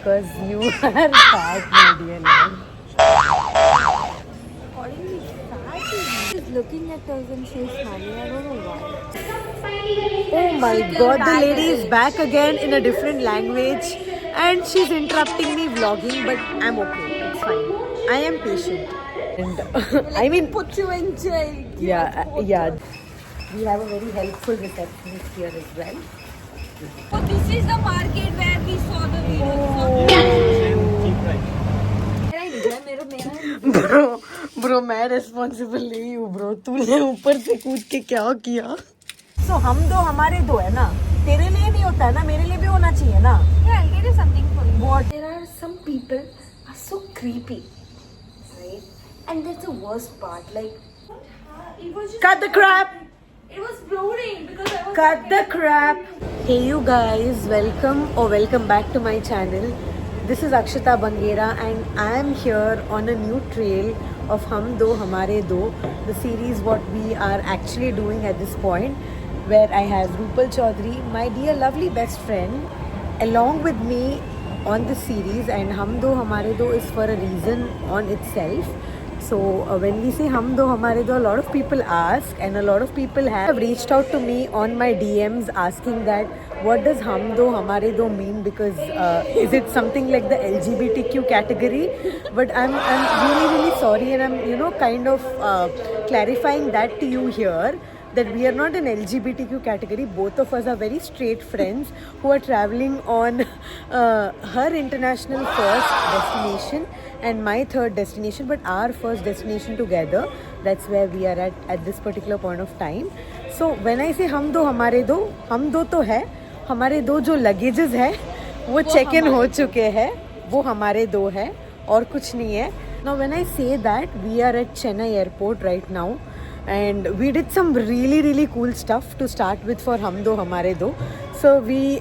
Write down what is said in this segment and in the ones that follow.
because you are fat, my dear love. She's looking at us and she's smiling. I don't know why. Oh my god, the lady is back again in a different language and she's interrupting me vlogging, but I'm okay. It's fine. I am patient. And I mean, Put you in jail. yeah. We have a very helpful receptionist here as well. So this is the market where we saw the video. Bro मैं responsible नहीं हूँ bro. तूने ऊपर से कूद के क्या किया? So हम दो हमारे दो है ना. तेरे लिए नहीं होता है ना, मेरे लिए भी होना चाहिए ना. Yeah, I'll get you something for you. What? There are some people are so creepy, right? And that's the worst part. Like, it was just Cut the crap. It was floating because I was. Cut the crap. Hey you guys, welcome back to my channel. This is Akshita Bangera and I am here on a new trail of Hum Do Hamare Do, the series what we are actually doing at this point, where I have Rupal Chaudhary, my dear lovely best friend, along with me on this series. And Hum Do Hamare Do is for a reason on itself. So when we say Hum Do Hamare Do, a lot of people ask, and a lot of people have reached out to me on my DMs asking that what does Hum Do Hamare Do mean, because is it something like the LGBTQ category? But I'm really sorry, and I'm kind of clarifying that to you here, that we are not an LGBTQ category. Both of us are very straight friends who are traveling on her international first destination and my third destination, but our first destination together. That's where we are at this particular point of time. So when I say Hum Do Hamare Do, हम दो तो है, हमारे दो जो luggages है वो check in हो चुके हैं, वो हमारे दो है और कुछ नहीं है. Now when I say that, we are at Chennai airport right now. And we did some really cool stuff to start with for Hum Do Hamare Do. So we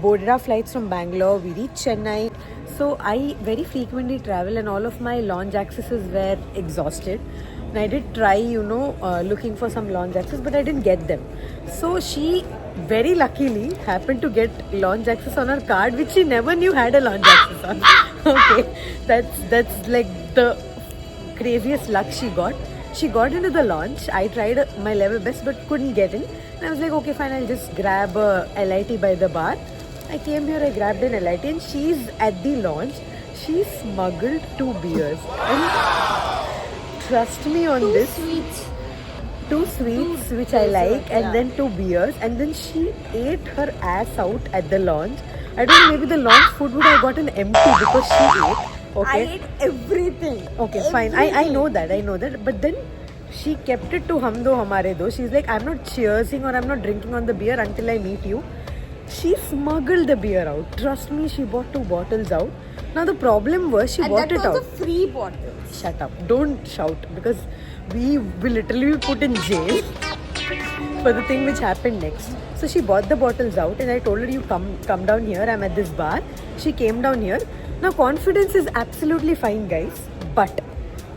boarded our flights from Bangalore. We reached Chennai. So I very frequently travel, and all of my lounge accesses were exhausted. And I did try, looking for some lounge access, but I didn't get them. So she very luckily happened to get lounge access on her card, which she never knew had a lounge access on. Okay, that's like the craziest luck she got. She got into the launch. I tried my level best but couldn't get in. And I was like, okay, fine, I'll just grab a LIT by the bar. I came here, I grabbed an LIT, and she's at the launch. She smuggled 2 beers. And trust me on this. 2 sweets, which I like, and then 2 beers. And then she ate her ass out at the launch. I don't know, maybe the launch food would have gotten empty because she ate. Okay. I ate everything. Okay, fine. I know that. But then she kept it to Hum Do Hamare Do. She's like, I'm not cheersing or I'm not drinking on the beer until I meet you. She smuggled the beer out. Trust me, she bought 2 bottles out. Now the problem was she bought it out. And that was a free bottle. Shut up. Don't shout, because we will literally be put in jail for the thing which happened next. So she bought the bottles out and I told her, you come down here. I'm at this bar. She came down here. Now confidence is absolutely fine, guys, but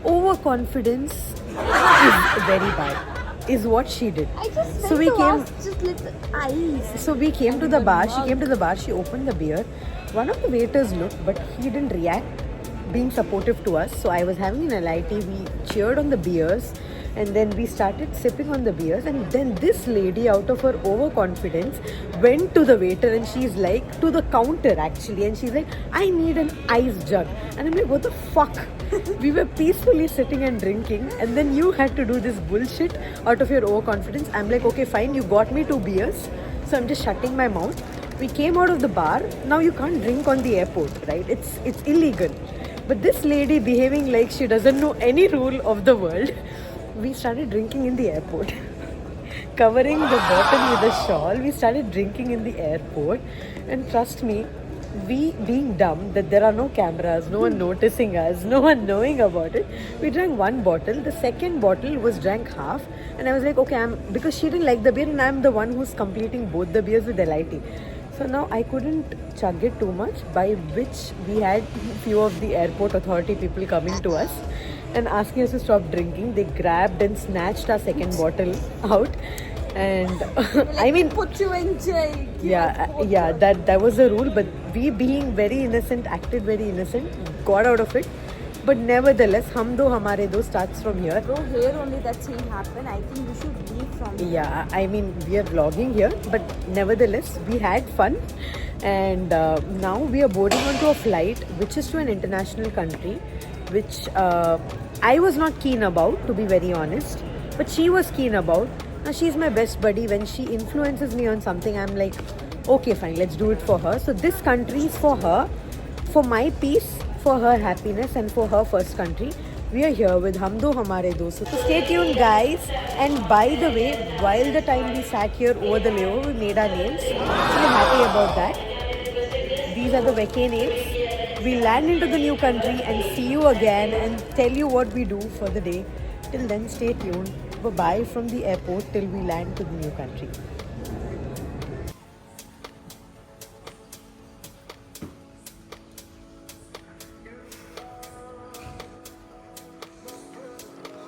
overconfidence is very bad, is what she did. I just So we came. just little ice. So we came to the bar. She came to the bar. She opened the beer. One of the waiters looked, but he didn't react, being supportive to us. So I was having an LIT. We cheered on the beers, and then we started sipping on the beers. And then this lady, out of her overconfidence, went to the waiter and she's like, to the counter actually, and she's like, I need an ice jug. And I'm like, what the fuck? We were peacefully sitting and drinking, and then you had to do this bullshit out of your overconfidence. I'm like, okay, fine, you got me 2 beers, so I'm just shutting my mouth. We came out of the bar. Now you can't drink on the airport, right? It's illegal. But this lady behaving like she doesn't know any rule of the world, we started drinking in the airport. Covering the bottle with a shawl, we started drinking in the airport. And trust me, we being dumb that there are no cameras, no one noticing us, no one knowing about it, we drank 1 bottle. The second bottle was drank half, and I was like, okay, because she didn't like the beer and I'm the one who's completing both the beers with LIT. So now I couldn't chug it too much, by which we had few of the airport authority people coming to us and asking us to stop drinking. They grabbed and snatched our second bottle out. And Like, I mean, put you in jail. yeah, that was the rule. But we, being very innocent, acted very innocent, got out of it. But nevertheless, hum do hamare do starts from here. Bro, here only that scene happened. I think we should leave from here. Yeah, I mean, we are vlogging here, but nevertheless, we had fun. And now we are boarding onto a flight which is to an international country, which I was not keen about, to be very honest, but she was keen about. Now, she's my best buddy. When she influences me on something, I'm like, okay, fine, let's do it for her. So, this country is for her, for my peace, for her happiness, and for her first country. We are here with Hum Do Hamare Do. So stay tuned, guys. And by the way, while the time we sat here over the layover, we made our names. So we're happy about that. These are the vacay names. We land into the new country and see you again and tell you what we do for the day. Till then, stay tuned. Bye-bye from the airport till we land to the new country.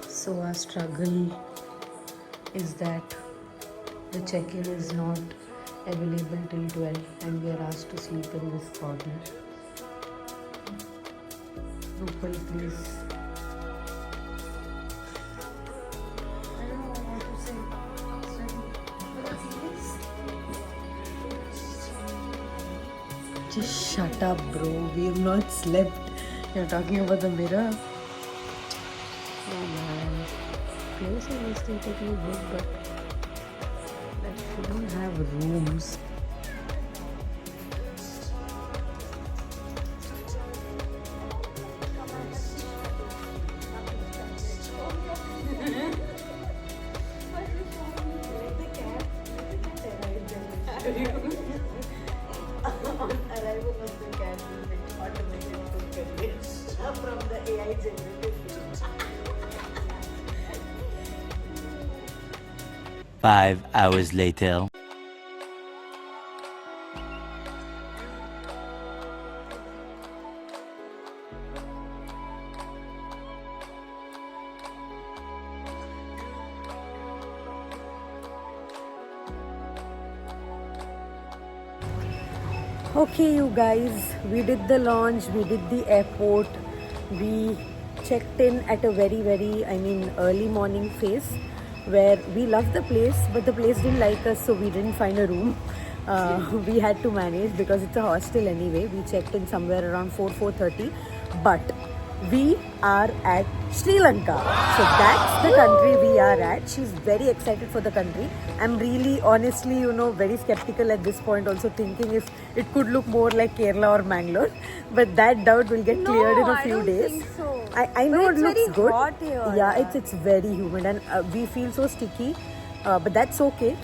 So our struggle is that the check-in is not available till 12 and we are asked to sleep in this corner. Rupal, please. I don't know what to say. Just shut up, bro. We have not slept. You're talking about the mirror. Oh man, place is aesthetically good, but we don't have rooms. On arrival of the cab, automated book from the AI generated. 5 hours later. Okay, you guys, we did the launch, we did the airport, we checked in at a very, early morning phase where we loved the place, but the place didn't like us, so we didn't find a room. We had to manage because it's a hostel anyway. We checked in somewhere around 4:30, but we are at Sri Lanka. So that's the country we are at. She's very excited for the country. I'm really, honestly, very skeptical at this point, also thinking if it could look more like Kerala or Mangalore. But that doubt will get cleared in a few days. I don't think so. I know But it looks very good. hot here. Yeah, it's very humid and we feel so sticky. But that's okay.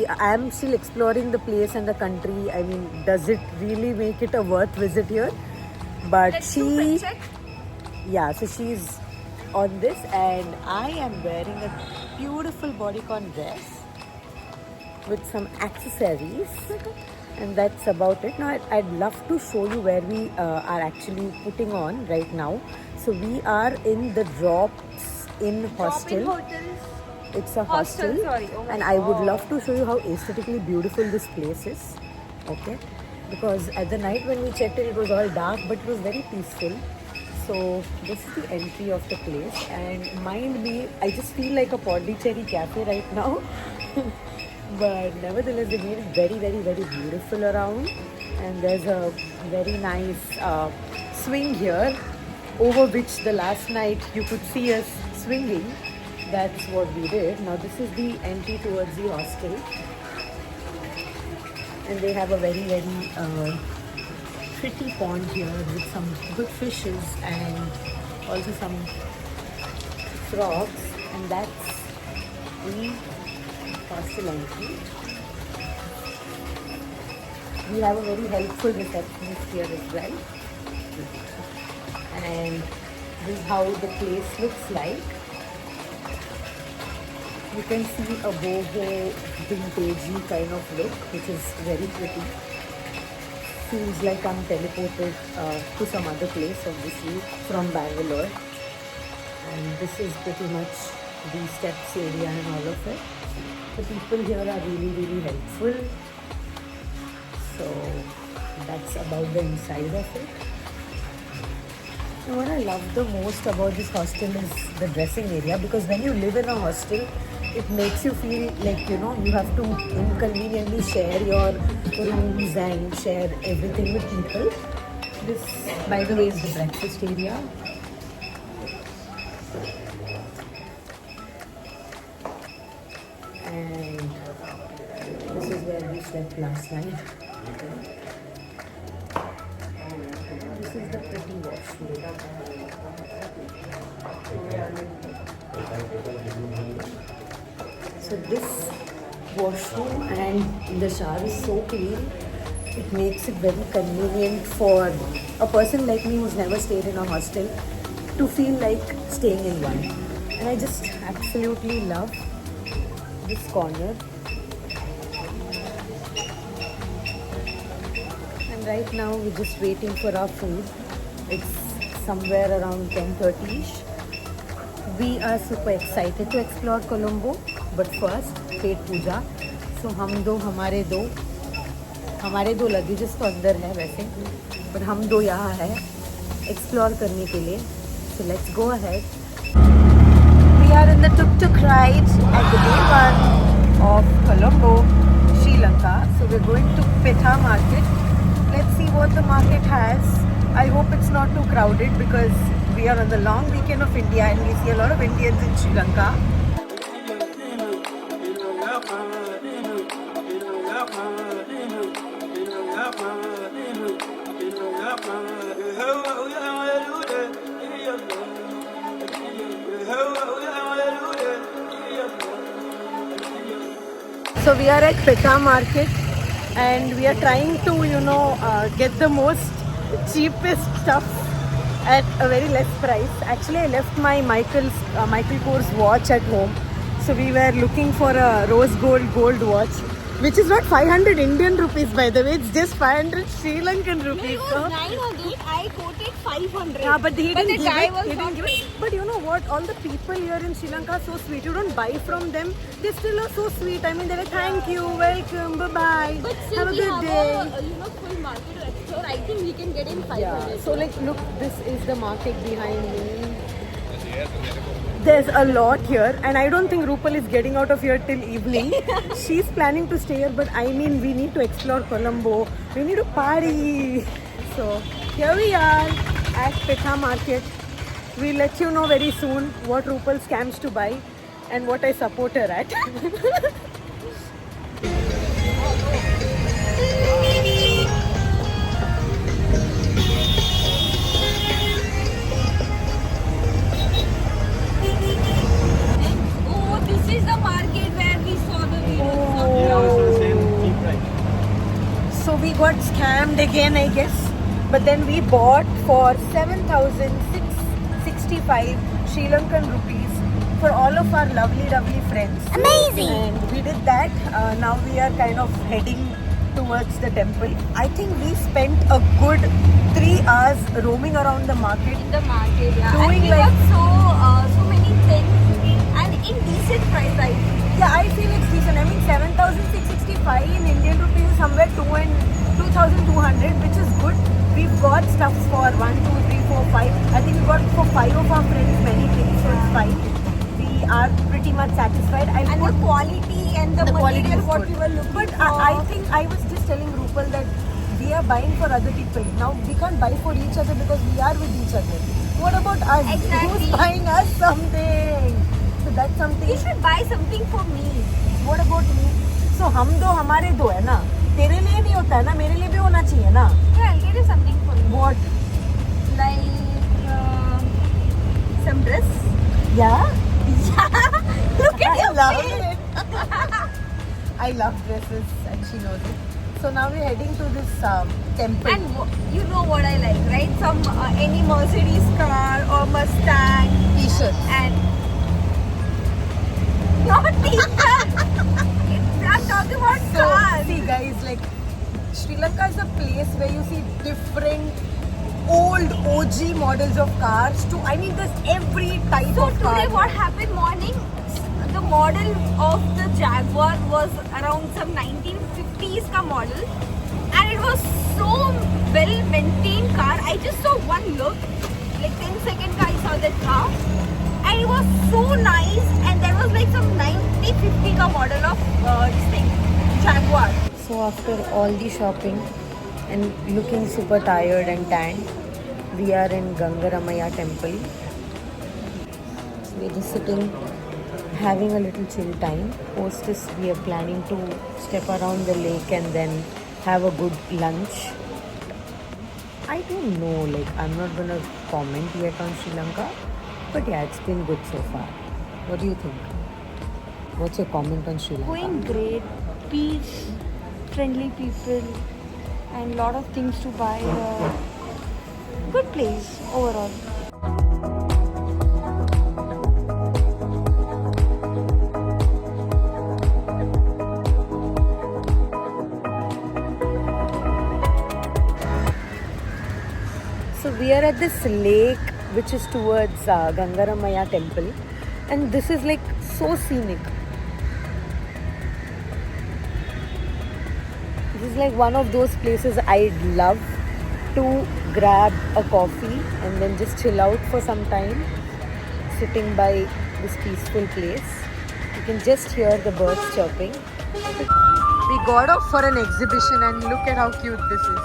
I am still exploring the place and the country. I mean, does it really make it a worth visit here? But Let's do fit check. yeah, so she's on this and I am wearing a beautiful bodycon dress with some accessories and that's about it. Now I'd love to show you where we are actually putting on right now. So we are in the Drops Inn Hostel. Drop-in hotels. It's a Hostel, hostel, sorry. Oh my and I would God. love to show you how aesthetically beautiful this place is. Okay, because at the night when we checked in, it was all dark, but it was very peaceful. So this is the entry of the place, and mind me, I just feel like a Pondicherry cafe right now. But nevertheless, they made it very beautiful around, and there's a very nice swing here, over which the last night you could see us swinging. That's what we did. Now this is the entry towards the hostel, and they have a very pretty pond here with some good fishes and also some frogs, and that's the hostel entry. We have a very helpful receptionist here as well, and this is how the place looks like. You can see a boho vintagey kind of look, which is very pretty. Feels like I'm teleported to some other place, obviously from Bangalore. And this is pretty much the steps area and all of it. The people here are really helpful. So that's about the inside of it. And what I love the most about this hostel is the dressing area, because when you live in a hostel, it makes you feel like, you know, you have to inconveniently share your rooms and share everything with people. This, by the way, is the breakfast area. And this is where we slept last night. This is the pretty washroom. So this washroom and the shower is so clean. It makes it very convenient for a person like me who's never stayed in a hostel to feel like staying in one. And I just absolutely love this corner. And right now we're just waiting for our food. It's somewhere around 10:30ish. We are super excited to explore Colombo, but first pet Puja. So हमारे दो luggages तो अंदर है वैसे, पर हम दो यहाँ है एक्सप्लोर करने के लिए. So let's go ahead. We are in the tuk-tuk ride at the day 1 of Colombo, Sri Lanka. So we're going to Petha Market. Let's see what the market has. I hope it's not too crowded because we are on the long weekend of India and we see a lot of Indians in Sri Lanka. So we are at Petha Market and we are trying to, get the most cheapest stuff at a very less price. Actually, I left my Michael Kors watch at home. So we were looking for a rose gold watch, which is not 500 Indian rupees, by the way. It's just 500 Sri Lankan rupees. No, it was 900. I quoted 500. Yeah, but he didn't the give guy it. was He didn't not give it. But you know what? All the people here in Sri Lanka are so sweet. You don't buy from them. They still are so sweet. I mean, they're like, thank you, welcome, bye-bye. But still Have a we good have day. a full market to explore. I think we can get in 500. Yeah. So like, look, this is the market behind me. There's a lot here, and I don't think Rupal is getting out of here till evening. She's planning to stay here, but I mean, we need to explore Colombo. We need to party. So here we are at Petha Market. We'll let you know very soon what Rupal scams to buy and what I support her at. Oh, this is the market where we saw the video. So we got scammed again, I guess. But then we bought for 7,665 Sri Lankan rupees for all of our lovely friends. Amazing! And we did that. Now we are kind of heading towards the temple. I think we spent a good 3 hours roaming around the market. In the market, yeah. Doing and we like- got so many things and in decent price, I think. Yeah, I feel it's decent. I mean, 7,665 in Indian rupees is somewhere 2,200, which is good. We've got stuff for 1, 2, 3, 4, 5. I think we got for 5 of our friends many things, so it's fine. We are pretty much satisfied. And the quality and the quality material is what good. we were looking But for. I think I was just telling Rupal that we are buying for other people. Now we can't buy for each other because we are with each other. What about us? Exactly. Who's buying us something? So that's something. You should buy something for me. What about me? So हम दो हमारे दो है ना. तेरे लिए नहीं होता है ना, मेरे लिए भी होना चाहिए ना. Yeah, I'll get you something for you. What? Like some dress. Yeah. Look at I your love face. it. I love dresses and she knows it. So now we're heading to this temple. And you know what I like, right? Some any Mercedes car or Mustang T-shirt. and not t-shirt. I'm talking about So cars. see guys, like Sri Lanka is a place where you see different old OG models of cars to, I mean, there's every type So of car. today what happened morning, the model of the Jaguar was around some 1950s ka model, and it was so well maintained car. I just saw one look, like 10 seconds I saw that car, and it was so nice. And there was like some 1950 ka model of this thing, Jaguar. So after all the shopping and looking super tired and tanned, we are in Gangaramaya temple. So we're just sitting, having a little chill time. Post this, we are planning to step around the lake and then have a good lunch. I don't know, like I'm not gonna comment yet on Sri Lanka, but yeah, it's been good so far. What do you think? What's your comment on Sri Lanka? Going great, peace, friendly people, and lot of things to buy. Good place overall. So we are at this lake which is towards Gangaramaya temple, and this is like so scenic. This is like one of those places I'd love to grab a coffee and then just chill out for some time, sitting by this peaceful place. You can just hear the birds chirping. We got off for an exhibition and look at how cute this is.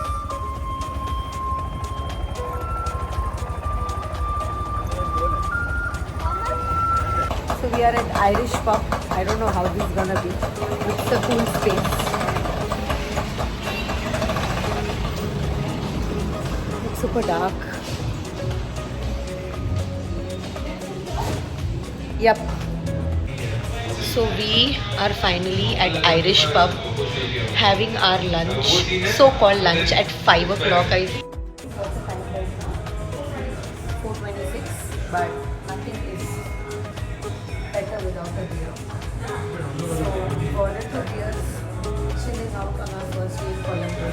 So we are at Irish pub. I don't know how this is gonna be. It's a cool space. It's super dark. Yep. So we are finally at Irish pub having our lunch, so-called lunch at 5 o'clock. I think. 4:26, but nothing is better without a beer. So we ordered the beers, chilling out on our first day in Colombo,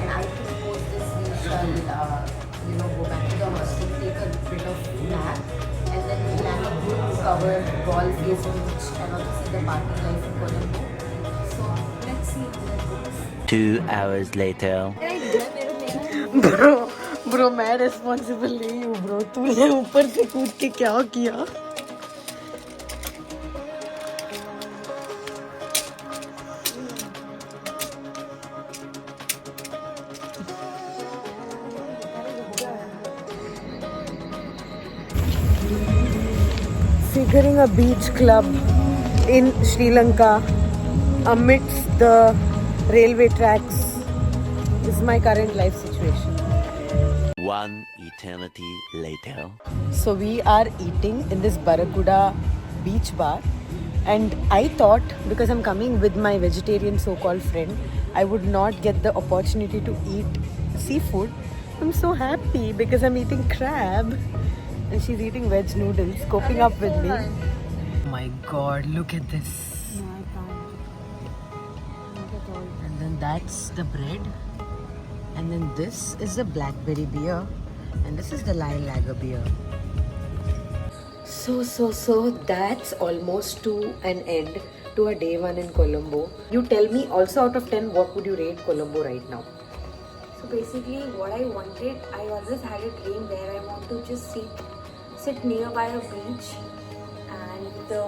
and I think post this we shall go back to the hostel, take a bit of nap, and then we plan a good cover golf face beach and also see the party life in Colombo. So let's see how that goes. 2 hours later. Bro, मैं responsible नहीं हूँ bro. तूने ऊपर से कूद के क्या किया? Figuring a beach club in Sri Lanka amidst the railway tracks is my current life situation. 1 eternity later. So we are eating in this Barracuda beach bar, and I thought because I'm coming with my vegetarian so-called friend, I would not get the opportunity to eat seafood. I'm so happy because I'm eating crab and she's eating veg noodles, coping up with me. Oh my god, look at this. No, I can't. Not at all. And then that's the bread. And then this is the blackberry beer. And this is the lime lager beer. So that's almost to an end to a day one in Colombo. You tell me, also out of 10, what would you rate Colombo right now? So basically what I wanted, I always had a dream where I want to just sit nearby a beach and with a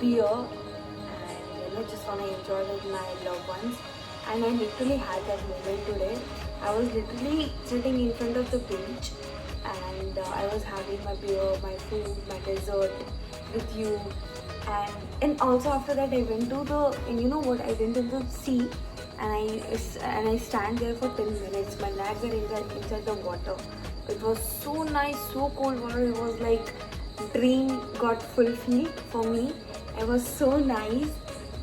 beer and just want to enjoy with my loved ones. And I literally had that moment today. I was literally sitting in front of the beach and I was having my beer, my food, my dessert with you. And also after that I went to the, and you know what, I went to the sea and I stand there for 10 minutes. My legs are inside the water. It was so nice, so cold water. It was like dream got fulfilled for me. It was so nice,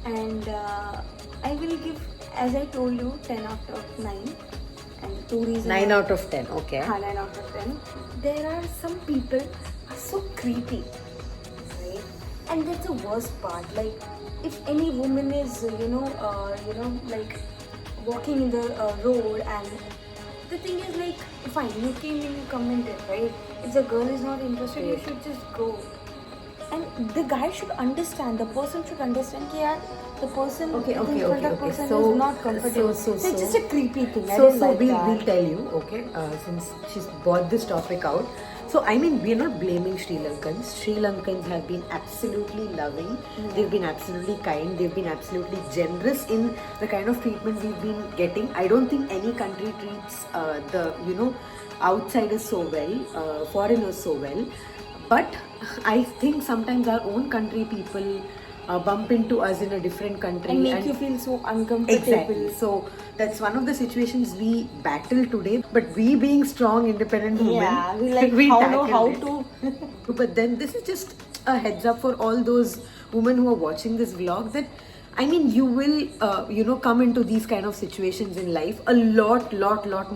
and I will give, as I told you, 10 out of 9. And the two reasons 9 out of 10, okay. 9 out of 10. There are some people are so creepy, right? And that's the worst part. Like, if any woman is, like walking in the road, and the thing is like, fine, you came in, you commented, right? If the girl is not interested, you should just go. And the guy should understand, the person should understand कि यार the person Okay, in okay, front okay, of okay. person So- is not comfortable. so- It's just a creepy thing. I So, don't like that. we'll tell you, okay, since she's brought this topic out. So, I mean, we're not blaming Sri Lankans. Sri Lankans have been absolutely loving. They've been absolutely kind. They've been absolutely generous in the kind of treatment we've been getting. I don't think any country treats outsiders so well, foreigners so well. But I think sometimes our own country people bump into us in a different country And make you feel so uncomfortable. Exactly. So that's one of the situations we battle today. But we being strong, independent women, Yeah, we like we how know how tackled to. it. But then this is just a heads up for all those women who are watching this vlog that I mean you will come into these kind of situations in life a lot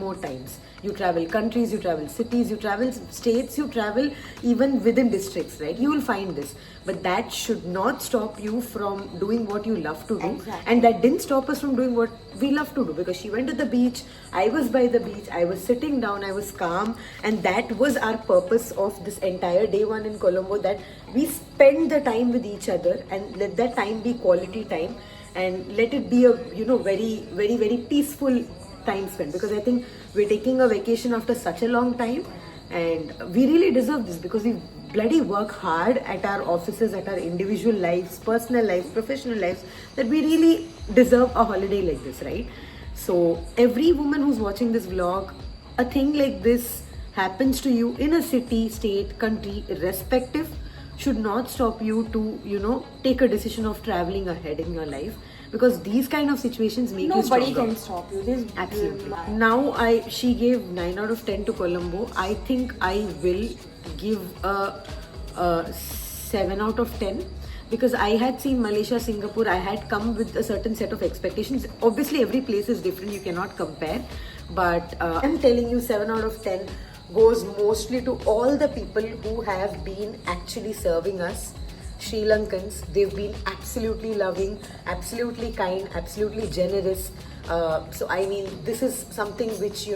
more times. You travel countries, you travel cities, you travel states, you travel even within districts, right? You will find this. But that should not stop you from doing what you love to do. Exactly. And that didn't stop us from doing what we love to do, because she went to the beach, I was by the beach, I was sitting down, I was calm, and that was our purpose of this entire day one in Colombo, that we spend the time with each other and let that time be quality time and let it be a very peaceful time spent, because I think we're taking a vacation after such a long time and we really deserve this because we bloody work hard at our offices, at our individual lives, personal lives, professional lives, that we really deserve a holiday like this, right? So every woman who's watching this vlog, a thing like this happens to you in a city, state, country, irrespective, should not stop you to take a decision of traveling ahead in your life, because these kind of situations make you Nobody stronger. can stop you. This Absolutely. Now she gave 9 out of 10 to Colombo. I think I will give a 7 out of 10, because I had seen Malaysia, Singapore. I had come with a certain set of expectations. Obviously, every place is different. You cannot compare. But I'm telling you, 7 out of 10 goes mostly to all the people who have been actually serving us. Sri Lankans, they've been absolutely loving, absolutely kind, absolutely generous. So I mean, this is something which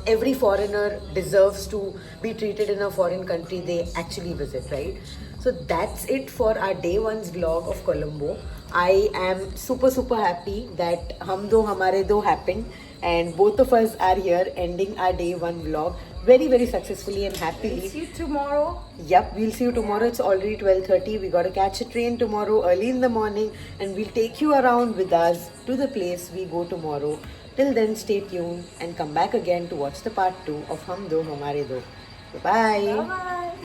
every foreigner deserves to be treated in a foreign country they actually visit, right? So that's it for our day one's vlog of Colombo. I am super happy that Hum Do Hamare Do happened and both of us are here ending our day one vlog very successfully and happily. See you tomorrow. Yep, we'll see you tomorrow. It's already 12:30. We got to catch a train tomorrow early in the morning and we'll take you around with us to the place we go tomorrow. Till then, stay tuned and come back again to watch the part 2 of Hum Do Hamare Do. Bye-bye. Bye.